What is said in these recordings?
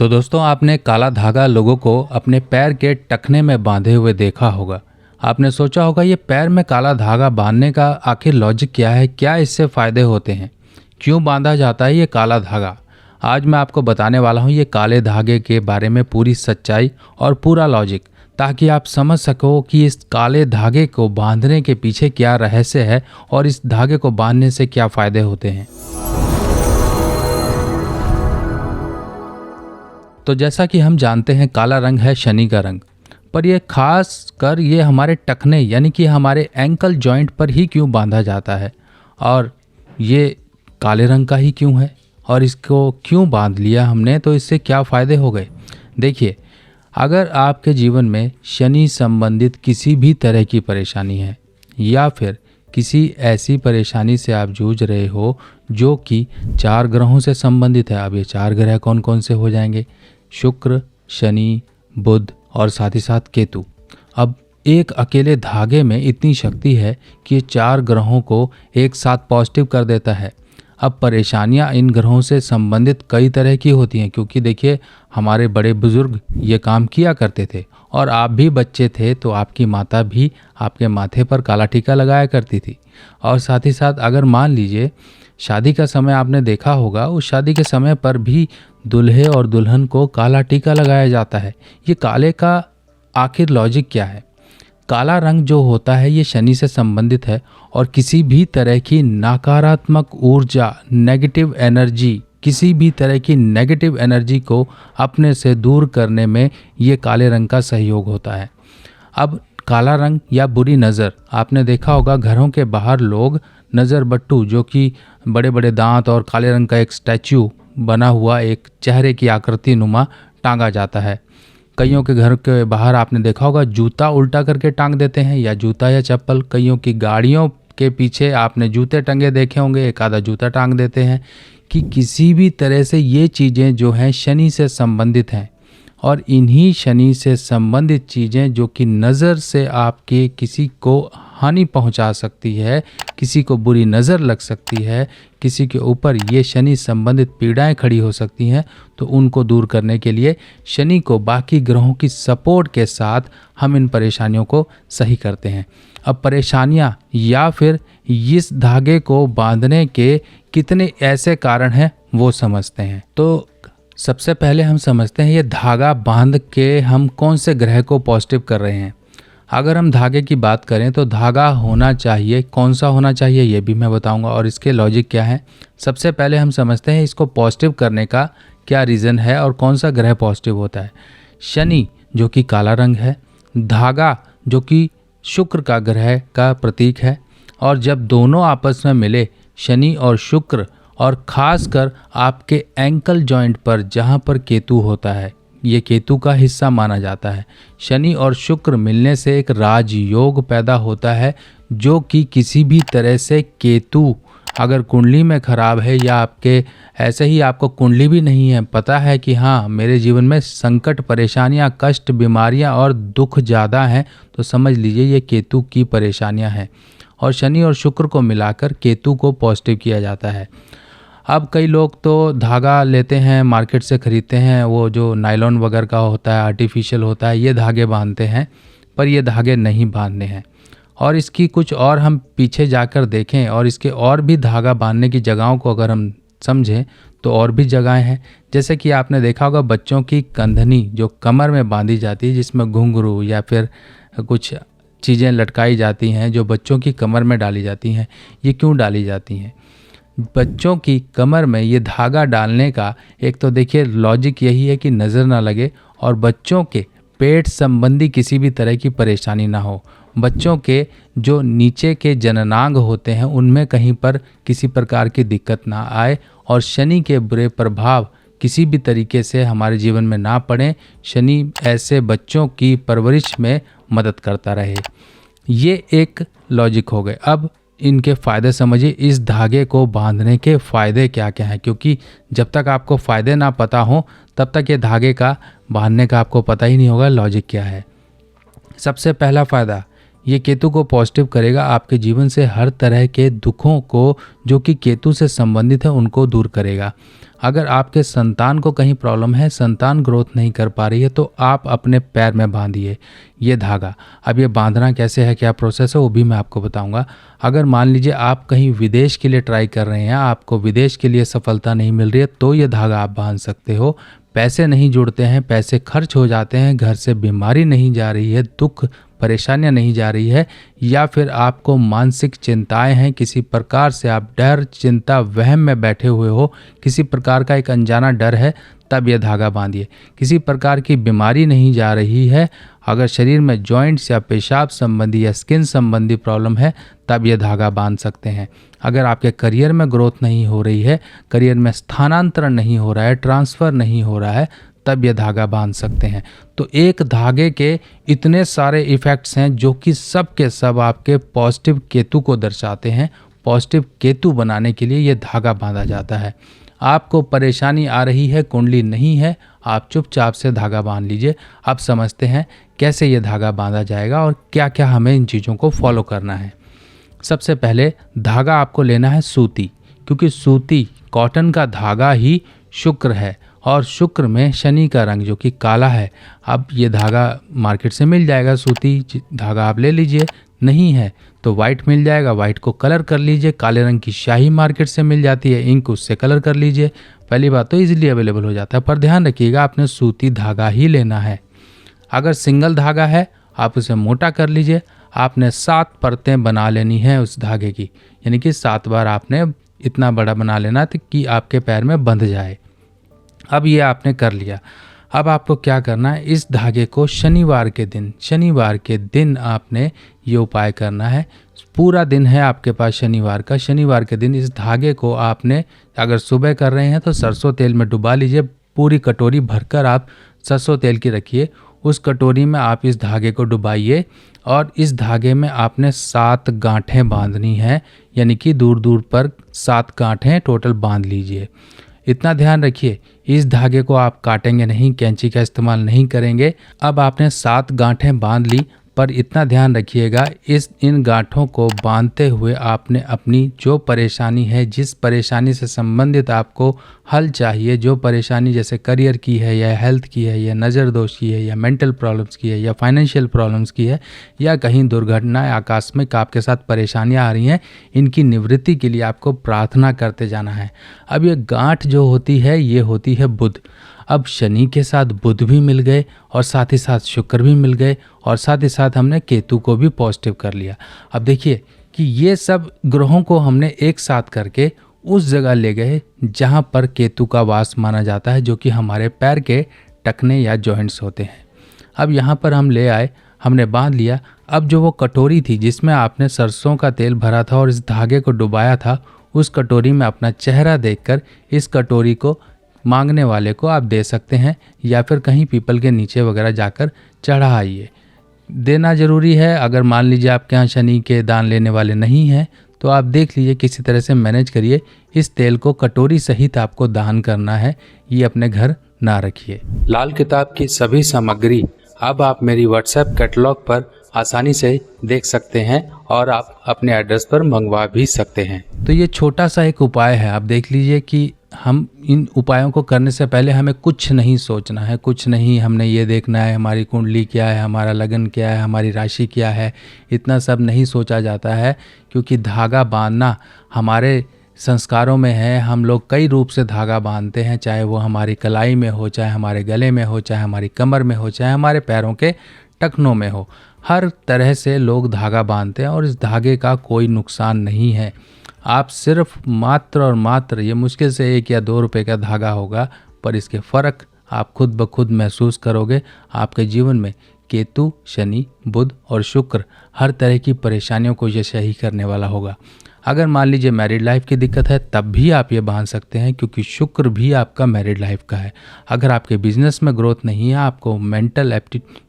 तो दोस्तों, आपने काला धागा लोगों को अपने पैर के टखने में बांधे हुए देखा होगा। आपने सोचा होगा ये पैर में काला धागा बांधने का आखिर लॉजिक क्या है, क्या इससे फ़ायदे होते हैं, क्यों बांधा जाता है ये काला धागा। आज मैं आपको बताने वाला हूँ ये काले धागे के बारे में पूरी सच्चाई और पूरा लॉजिक, ताकि आप समझ सको कि इस काले धागे को बांधने के पीछे क्या रहस्य है और इस धागे को बांधने से क्या फ़ायदे होते हैं। तो जैसा कि हम जानते हैं, काला रंग है शनि का रंग, पर यह खास कर ये हमारे टखने यानी कि हमारे एंकल जॉइंट पर ही क्यों बांधा जाता है, और ये काले रंग का ही क्यों है, और इसको क्यों बांध लिया हमने, तो इससे क्या फ़ायदे हो गए। देखिए, अगर आपके जीवन में शनि संबंधित किसी भी तरह की परेशानी है, या फिर किसी ऐसी परेशानी से आप जूझ रहे हो जो कि 4 ग्रहों से संबंधित है। अब ये 4 ग्रह कौन कौन से हो जाएंगे? शुक्र, शनि, बुध और साथ ही साथ केतु। अब एक अकेले धागे में इतनी शक्ति है कि ये 4 ग्रहों को एक साथ पॉजिटिव कर देता है। अब परेशानियां इन ग्रहों से संबंधित कई तरह की होती हैं, क्योंकि देखिए, हमारे बड़े बुजुर्ग ये काम किया करते थे, और आप भी बच्चे थे तो आपकी माता भी आपके माथे पर काला टीका लगाया करती थी। और साथ ही साथ अगर मान लीजिए शादी का समय आपने देखा होगा, उस शादी के समय पर भी दूल्हे और दुल्हन को काला टीका लगाया जाता है। ये काले का आखिर लॉजिक क्या है? काला रंग जो होता है ये शनि से संबंधित है, और किसी भी तरह की नकारात्मक ऊर्जा, नेगेटिव एनर्जी, किसी भी तरह की नेगेटिव एनर्जी को अपने से दूर करने में ये काले रंग का सहयोग होता है। अब काला रंग या बुरी नज़र, आपने देखा होगा घरों के बाहर लोग नज़र बट्टू, जो कि बड़े बड़े दांत और काले रंग का एक स्टैच्यू बना हुआ एक चेहरे की आकृति नुमा टांगा जाता है। कईयों के घर के बाहर आपने देखा होगा जूता उल्टा करके टांग देते हैं, या जूता या चप्पल। कईयों की गाड़ियों के पीछे आपने जूते टंगे देखे होंगे, एक आधा जूता टांग देते हैं। कि किसी भी तरह से ये चीज़ें जो हैं शनि से संबंधित हैं, और इन्हीं शनि से संबंधित चीज़ें जो कि नज़र से आपके किसी को हानि पहुंचा सकती है, किसी को बुरी नज़र लग सकती है, किसी के ऊपर ये शनि संबंधित पीड़ाएं खड़ी हो सकती हैं, तो उनको दूर करने के लिए शनि को बाकी ग्रहों की सपोर्ट के साथ हम इन परेशानियों को सही करते हैं। अब परेशानियां या फिर इस धागे को बांधने के कितने ऐसे कारण हैं वो समझते हैं। तो सबसे पहले हम समझते हैं ये धागा बांध के हम कौन से ग्रह को पॉजिटिव कर रहे हैं। अगर हम धागे की बात करें तो धागा होना चाहिए, कौन सा होना चाहिए ये भी मैं बताऊंगा, और इसके लॉजिक क्या है। सबसे पहले हम समझते हैं इसको पॉजिटिव करने का क्या रीज़न है और कौन सा ग्रह पॉजिटिव होता है। शनि जो कि काला रंग है, धागा जो कि शुक्र का ग्रह का प्रतीक है, और जब दोनों आपस में मिले शनि और शुक्र, और ख़ासकर आपके एंकल जॉइंट पर जहाँ पर केतु होता है, ये केतु का हिस्सा माना जाता है। शनि और शुक्र मिलने से एक राजयोग पैदा होता है, जो कि किसी भी तरह से केतु अगर कुंडली में खराब है, या आपके ऐसे ही आपको कुंडली भी नहीं है, पता है कि हाँ मेरे जीवन में संकट, परेशानियाँ, कष्ट, बीमारियाँ और दुख ज़्यादा हैं, तो समझ लीजिए ये केतु की परेशानियाँ हैं। और शनि और शुक्र को मिलाकर केतु को पॉजिटिव किया जाता है। अब कई लोग तो धागा लेते हैं, मार्केट से ख़रीदते हैं, वो जो नायलॉन वगैरह का होता है, आर्टिफिशियल होता है, ये धागे बांधते हैं, पर ये धागे नहीं बांधने हैं। और इसकी कुछ और हम पीछे जाकर देखें, और इसके और भी धागा बांधने की जगहों को अगर हम समझें तो और भी जगहें हैं। जैसे कि आपने देखा होगा बच्चों की कंधनी जो कमर में बांधी जाती है, जिसमें घुंघरू या फिर कुछ चीज़ें लटकाई जाती हैं जो बच्चों की कमर में डाली जाती हैं। ये क्यों डाली जाती हैं? बच्चों की कमर में ये धागा डालने का एक तो देखिए लॉजिक यही है कि नज़र ना लगे, और बच्चों के पेट संबंधी किसी भी तरह की परेशानी ना हो। बच्चों के जो नीचे के जननांग होते हैं उनमें कहीं पर किसी प्रकार की दिक्कत ना आए, और शनि के बुरे प्रभाव किसी भी तरीके से हमारे जीवन में ना पड़े। शनि ऐसे बच्चों की परवरिश में मदद करता रहे। ये एक लॉजिक हो गए। अब इनके फ़ायदे समझिए, इस धागे को बांधने के फ़ायदे क्या क्या हैं, क्योंकि जब तक आपको फ़ायदे ना पता हो तब तक ये धागे का बांधने का आपको पता ही नहीं होगा लॉजिक क्या है। सबसे पहला फ़ायदा, ये केतु को पॉजिटिव करेगा, आपके जीवन से हर तरह के दुखों को जो कि केतु से संबंधित है उनको दूर करेगा। अगर आपके संतान को कहीं प्रॉब्लम है, संतान ग्रोथ नहीं कर पा रही है, तो आप अपने पैर में बांधिए ये धागा। अब ये बांधना कैसे है, क्या प्रोसेस है, वो भी मैं आपको बताऊंगा। अगर मान लीजिए आप कहीं विदेश के लिए ट्राई कर रहे हैं, आपको विदेश के लिए सफलता नहीं मिल रही है, तो ये धागा आप बांध सकते हो। पैसे नहीं जुड़ते हैं, पैसे खर्च हो जाते हैं, घर से बीमारी नहीं जा रही है, दुख परेशानियां नहीं जा रही है, या फिर आपको मानसिक चिंताएं हैं, किसी प्रकार से आप डर, चिंता, वहम में बैठे हुए हो, किसी प्रकार का एक अनजाना डर है, तब यह धागा बांधिए। किसी प्रकार की बीमारी नहीं जा रही है, अगर शरीर में जॉइंट्स या पेशाब संबंधी या स्किन संबंधी प्रॉब्लम है, तब यह धागा बांध सकते हैं। अगर आपके करियर में ग्रोथ नहीं हो रही है, करियर में स्थानांतरण नहीं हो रहा है, ट्रांसफ़र नहीं हो रहा है, तब यह धागा बांध सकते हैं। तो एक धागे के इतने सारे इफ़ेक्ट्स हैं जो कि सब के सब आपके पॉजिटिव केतु को दर्शाते हैं। पॉजिटिव केतु बनाने के लिए यह धागा बांधा जाता है। आपको परेशानी आ रही है, कुंडली नहीं है, आप चुपचाप से धागा बांध लीजिए। अब समझते हैं कैसे ये धागा बांधा जाएगा और क्या क्या हमें इन चीज़ों को फॉलो करना है। सबसे पहले धागा आपको लेना है सूती, क्योंकि सूती कॉटन का धागा ही शुक्र है और शुक्र में शनि का रंग जो कि काला है। अब ये धागा मार्केट से मिल जाएगा, सूती धागा आप ले लीजिए, नहीं है तो वाइट मिल जाएगा, वाइट को कलर कर लीजिए। काले रंग की स्याही मार्केट से मिल जाती है, इंक, उससे कलर कर लीजिए। पहली बात तो इजीली अवेलेबल हो जाता है, पर ध्यान रखिएगा आपने सूती धागा ही लेना है। अगर सिंगल धागा है आप उसे मोटा कर लीजिए। आपने 7 परतें बना लेनी है उस धागे की, यानी कि 7 बार आपने इतना बड़ा बना लेना कि आपके पैर में बंध जाए। अब ये आपने कर लिया। अब आपको क्या करना है, इस धागे को शनिवार के दिन आपने ये उपाय करना है। पूरा दिन है आपके पास शनिवार का। शनिवार के दिन इस धागे को आपने, अगर सुबह कर रहे हैं तो सरसों तेल में डुबा लीजिए। पूरी कटोरी भरकर आप सरसों तेल की रखिए, उस कटोरी में आप इस धागे को डुबाइए और इस धागे में आपने 7 गांठें बांधनी हैं, यानी कि दूर दूर पर 7 गांठें टोटल बांध लीजिए। इतना ध्यान रखिए, इस धागे को आप काटेंगे नहीं, कैंची का इस्तेमाल नहीं करेंगे। अब आपने 7 गांठें बांध ली, पर इतना ध्यान रखिएगा इन गांठों को बांधते हुए आपने अपनी जो परेशानी है, जिस परेशानी से संबंधित आपको हल चाहिए, जो परेशानी जैसे करियर की है या हेल्थ की है या नज़र दोष की है या मेंटल प्रॉब्लम्स की है या फाइनेंशियल प्रॉब्लम्स की है या कहीं दुर्घटना आकस्मिक आपके साथ परेशानियां आ रही हैं, इनकी निवृत्ति के लिए आपको प्रार्थना करते जाना है। अब ये गांठ जो होती है ये होती है बुध। अब शनि के साथ बुध भी मिल गए और साथ ही साथ शुक्र भी मिल गए और साथ ही साथ हमने केतु को भी पॉजिटिव कर लिया। अब देखिए कि ये सब ग्रहों को हमने एक साथ करके उस जगह ले गए जहाँ पर केतु का वास माना जाता है, जो कि हमारे पैर के टखने या जॉइंट्स होते हैं। अब यहाँ पर हम ले आए, हमने बांध लिया। अब जो वो कटोरी थी जिसमें आपने सरसों का तेल भरा था और इस धागे को डुबाया था, उस कटोरी में अपना चेहरा देखकर इस कटोरी को मांगने वाले को आप दे सकते हैं या फिर कहीं पीपल के नीचे वगैरह जाकर चढ़ाइए। देना ज़रूरी है। अगर मान लीजिए आपके यहाँ शनि के दान लेने वाले नहीं हैं तो आप देख लीजिए, किसी तरह से मैनेज करिए। इस तेल को कटोरी सहित आपको दान करना है, ये अपने घर ना रखिए। लाल किताब की सभी सामग्री अब आप मेरी व्हाट्सएप कैटलॉग पर आसानी से देख सकते हैं और आप अपने एड्रेस पर मंगवा भी सकते हैं। तो ये छोटा सा एक उपाय है, आप देख लीजिए कि हम इन उपायों को करने से पहले हमें कुछ नहीं सोचना है, कुछ नहीं हमने ये देखना है हमारी कुंडली क्या है, हमारा लगन क्या है, हमारी राशि क्या है, इतना सब नहीं सोचा जाता है। क्योंकि धागा बांधना हमारे संस्कारों में है। हम लोग कई रूप से धागा बांधते हैं, चाहे वो हमारी कलाई में हो, चाहे हमारे गले में हो, चाहे हमारी कमर में हो, चाहे हमारे पैरों के टखनों में हो। हर तरह से लोग धागा बांधते हैं और इस धागे का कोई नुकसान नहीं है। आप सिर्फ मात्र और मात्र, ये मुश्किल से 1 या 2 रुपए का धागा होगा, पर इसके फ़र्क आप खुद ब खुद महसूस करोगे। आपके जीवन में केतु, शनि, बुध और शुक्र हर तरह की परेशानियों को ये सही करने वाला होगा। अगर मान लीजिए मैरिड लाइफ की दिक्कत है तब भी आप ये बांध सकते हैं, क्योंकि शुक्र भी आपका मैरिड लाइफ का है। अगर आपके बिजनेस में ग्रोथ नहीं है, आपको मेंटल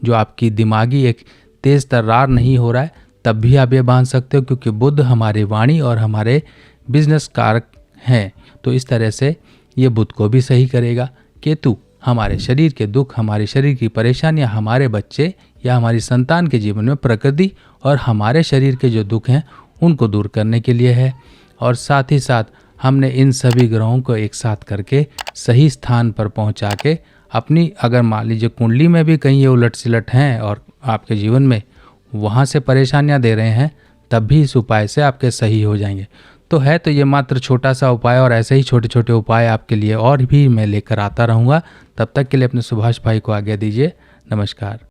जो आपकी दिमागी एक तेज़ तर्रार नहीं हो रहा है, तब भी आप ये बांध सकते हो, क्योंकि बुध हमारी वाणी और हमारे बिजनेस कारक हैं। तो इस तरह से ये बुध को भी सही करेगा। केतु हमारे शरीर के दुख, हमारे शरीर की परेशानियां हमारे बच्चे या हमारी संतान के जीवन में प्रकृति और हमारे शरीर के जो दुख हैं उनको दूर करने के लिए है। और साथ ही साथ हमने इन सभी ग्रहों को एक साथ करके सही स्थान पर पहुंचा के अपनी, अगर मान लीजिए कुंडली में भी कहीं ये उलट सिलट हैं और आपके जीवन में वहाँ से परेशानियाँ दे रहे हैं, तब भी इस उपाय से आपके सही हो जाएंगे। तो ये मात्र छोटा सा उपाय, और ऐसे ही छोटे छोटे उपाय आपके लिए और भी मैं लेकर आता रहूँगा। तब तक के लिए अपने सुभाष भाई को आज्ञा दीजिए। नमस्कार।